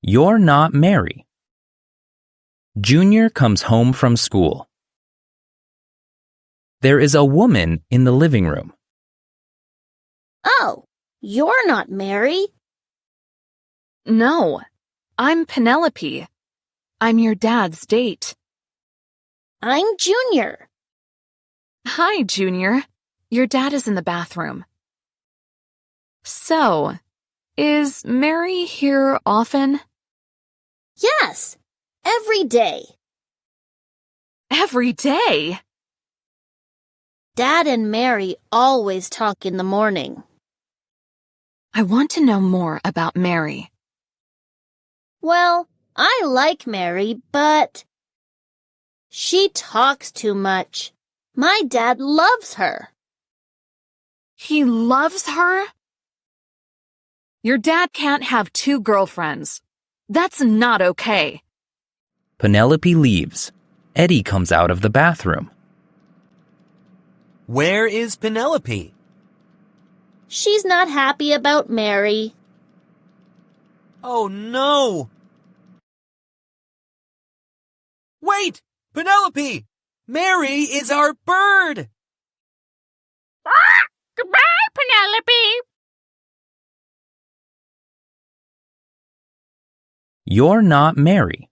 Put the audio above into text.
You're not Mary. Junior comes home from school. There is a woman in the living room. Oh, you're not Mary. No, I'm Penelope. I'm your dad's date. I'm Junior. Hi, Junior. Your dad is in the bathroom. So, is Mary here often? Yes, every day. Every day? Dad and Mary always talk in the morning. I want to know more about Mary. Well, I like Mary, but she talks too much. My dad loves her. He loves her? Your dad can't have two girlfriends. That's not okay. Penelope leaves. Eddie comes out of the bathroom. Where is Penelope? She's not happy about Mary. Oh no! Wait! Penelope! Mary is our bird! Goodbye, Penelope. You're not Mary.